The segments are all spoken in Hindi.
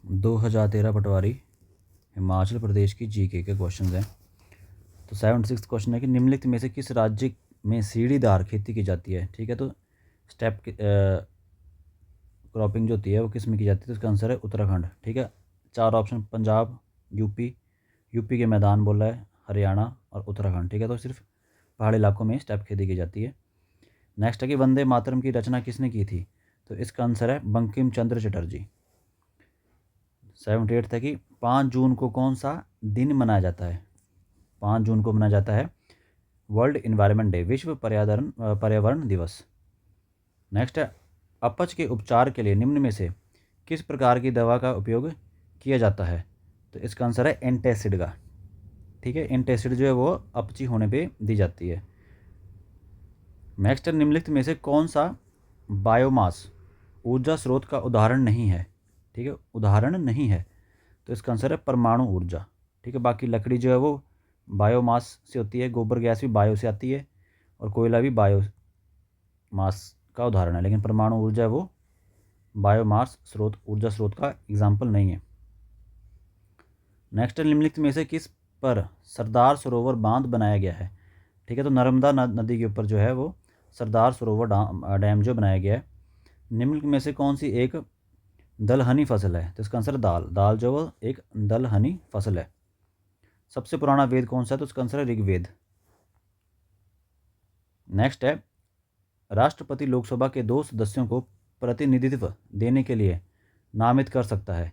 2013 पटवारी हिमाचल प्रदेश की जीके के क्वेश्चंस हैं। तो 76 क्वेश्चन है कि निम्नलिखित में से किस राज्य में सीढ़ीदार खेती की जाती है। ठीक है, तो स्टेप क्रॉपिंग जो होती है वो किस में की जाती है, तो इसका आंसर है उत्तराखंड। ठीक है, 4 ऑप्शन पंजाब, यूपी के मैदान बोला है, हरियाणा और उत्तराखंड। ठीक है, तो सिर्फ पहाड़ी इलाकों में स्टेप खेती की जाती है। नेक्स्ट है कि वंदे मातरम की रचना किसने की थी, तो इसका आंसर है बंकिम चंद्र चटर्जी। 78 था कि 5 जून को कौन सा दिन मनाया जाता है। 5 जून को मनाया जाता है वर्ल्ड इन्वायरमेंट डे, विश्व पर्यावरण दिवस। नेक्स्ट है अपच के उपचार के लिए निम्न में से किस प्रकार की दवा का उपयोग किया जाता है, तो इसका आंसर है एंटासिड का। ठीक है, एंटासिड जो है वो अपची होने पे दी जाती है। नेक्स्ट है निम्नलिखित में से कौन सा बायोमास ऊर्जा स्रोत का उदाहरण नहीं है। ठीक है, उदाहरण नहीं है, तो इसका आंसर है परमाणु ऊर्जा। ठीक है, बाकी लकड़ी जो है वो बायोमास से होती है, गोबर गैस भी बायो से आती है और कोयला भी बायोमास का उदाहरण है, लेकिन परमाणु ऊर्जा है वो बायोमास स्रोत ऊर्जा स्रोत का एग्जाम्पल नहीं है। नेक्स्ट निम्नलिखित में से किस पर सरदार सरोवर बांध बनाया गया है। ठीक है, तो नर्मदा नदी के ऊपर जो है वो सरदार सरोवर डैम जो बनाया गया है। निम्नलिखित में से कौन सी एक दलहनी फसल है, तो इसका आंसर दाल। दाल जो वो एक दलहनी फसल है। सबसे पुराना वेद कौन सा है, तो इसका आंसर है ऋग्वेद। नेक्स्ट है राष्ट्रपति लोकसभा के 2 सदस्यों को प्रतिनिधित्व देने के लिए नामित कर सकता है।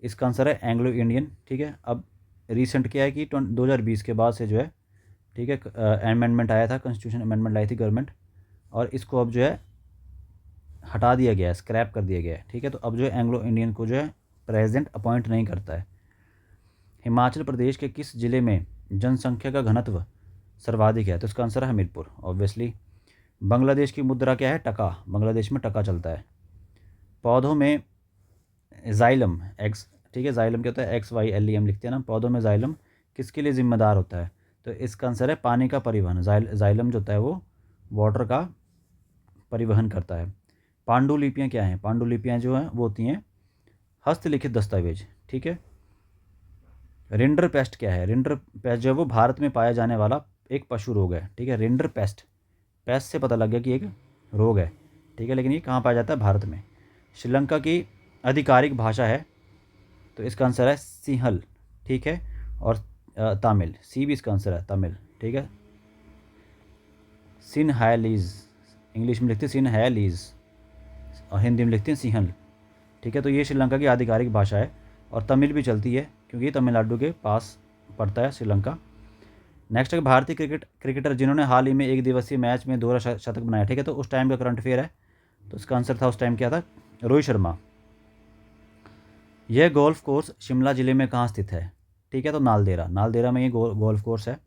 इसका आंसर है एंग्लो इंडियन। ठीक है, अब रिसेंट क्या है कि 2020 के बाद से जो है, ठीक है, अमेंडमेंट आया था, कॉन्स्टिट्यूशन अमेंडमेंट लाई थी गवर्नमेंट, और इसको अब जो है हटा दिया गया है, स्क्रैप कर दिया गया है। ठीक है, तो अब जो है एंग्लो इंडियन को जो है प्रेसिडेंट अपॉइंट नहीं करता है। हिमाचल प्रदेश के किस जिले में जनसंख्या का घनत्व सर्वाधिक है, तो इसका आंसर है हमीरपुर ऑब्वियसली। बांग्लादेश की मुद्रा क्या है, टका। बांग्लादेश में टका चलता है। पौधों में जाइलम एक्स, ठीक है, जाइलम क्या होता है, XYLEM लिखते हैं ना। पौधों में जाइलम किसके लिए जिम्मेदार होता है, तो इसका आंसर है पानी का परिवहन। जाइलम जो होता है वो वाटर का परिवहन करता है। पांडुलिपियाँ क्या हैं, पांडुलिपियाँ जो हैं वो होती हैं हस्तलिखित दस्तावेज। ठीक है, रिंडर पेस्ट क्या है, रिंडर पेस्ट जो है वो भारत में पाया जाने वाला एक पशु रोग है। ठीक है, रिंडर पेस्ट, पेस्ट से पता लग गया कि एक रोग है। ठीक है, लेकिन ये कहाँ पाया जाता है, भारत में। श्रीलंका की आधिकारिक भाषा है, तो इसका आंसर है सिंहल। ठीक है, और तमिल, सी भी इसका आंसर है, तमिल। ठीक है, सिनहैलीज, इंग्लिश में लिखते हैं सिनहैलीज और हिंदी में लिखते हैं सिंहल। ठीक है, तो ये श्रीलंका की आधिकारिक भाषा है और तमिल भी चलती है क्योंकि तमिलनाडु के पास पड़ता है श्रीलंका। नेक्स्ट है भारतीय क्रिकेटर जिन्होंने हाल ही में एक दिवसीय मैच में दोहरा शतक बनाया। ठीक है, तो उस टाइम का करंट अफेयर है, तो इसका आंसर था उस टाइम क्या था, रोहित शर्मा। यह गोल्फ कोर्स शिमला जिले में कहाँ स्थित है। ठीक है, तो नालदेहरा, नालदेहरा में ये गोल्फ कोर्स है।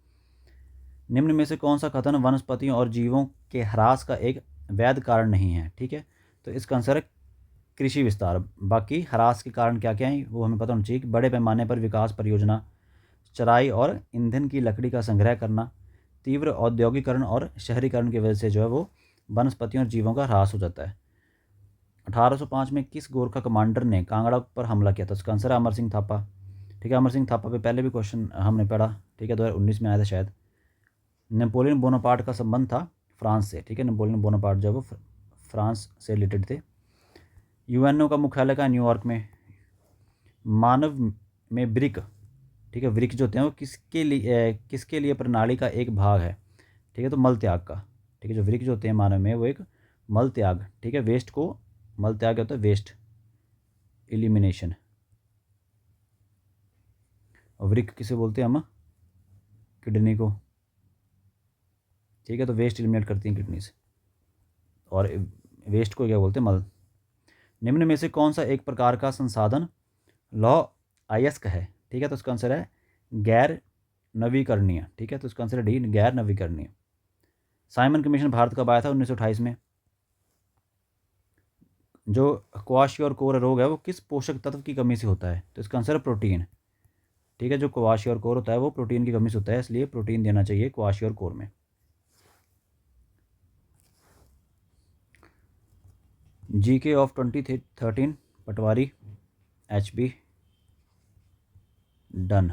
निम्न में से कौन सा कथन वनस्पतियों और जीवों के ह्रास का एक वैध कारण नहीं है। ठीक है, तो इसका आंसर है कृषि विस्तार। बाकी ह्रास के कारण क्या क्या हैं वो हमें पता होना चाहिए कि बड़े पैमाने पर विकास परियोजना, चराई और ईंधन की लकड़ी का संग्रह करना, तीव्र औद्योगिकरण और शहरीकरण की वजह से जो है वो वनस्पतियों और जीवों का ह्रास हो जाता है। 1805 में किस गोरखा कमांडर ने कांगड़ा पर हमला किया था, उसका आंसर है अमर सिंह थापा। ठीक है, अमर सिंह थापा पे पहले भी क्वेश्चन हमने पढ़ा। ठीक है, 2019 में आया था शायद। नेपोलियन बोनापार्ट का संबंध था फ्रांस से। ठीक है, नेपोलियन बोनापार्ट जो वो फ्रांस से रिलेटेड थे। यूएनओ का मुख्यालय का न्यूयॉर्क में। मानव में वृक्क, ठीक है, वृक्क जो होते हैं वो किसके लिए प्रणाली का एक भाग है। ठीक है, तो मल त्याग का। ठीक है, जो वृक्क जो होते हैं मानव में वो एक मल त्याग, ठीक है, वेस्ट को मल त्याग होता है, वेस्ट एलिमिनेशन। और वृक्क किसे बोलते हैं हम, किडनी को। ठीक है, तो वेस्ट एलिमिनेट करती हैं किडनी से, और वेस्ट को क्या बोलते हैं, मल। निम्न में से कौन सा एक प्रकार का संसाधन लौ अयस्क है। ठीक है, तो इसका आंसर है गैर नवीकरणीय। ठीक है, तो इसका आंसर है डी, गैर नवीकरणीय। साइमन कमीशन भारत कब आया था, 1928 में। जो क्वाशियोर रोग है वो किस पोषक तत्व की कमी से होता है, तो इसका आंसर है प्रोटीन। ठीक है, जो क्वाशियोर होता है वो प्रोटीन की कमी से होता है, इसलिए प्रोटीन देना चाहिए क्वाशियोर में। GK of 2013 Patwari HB done.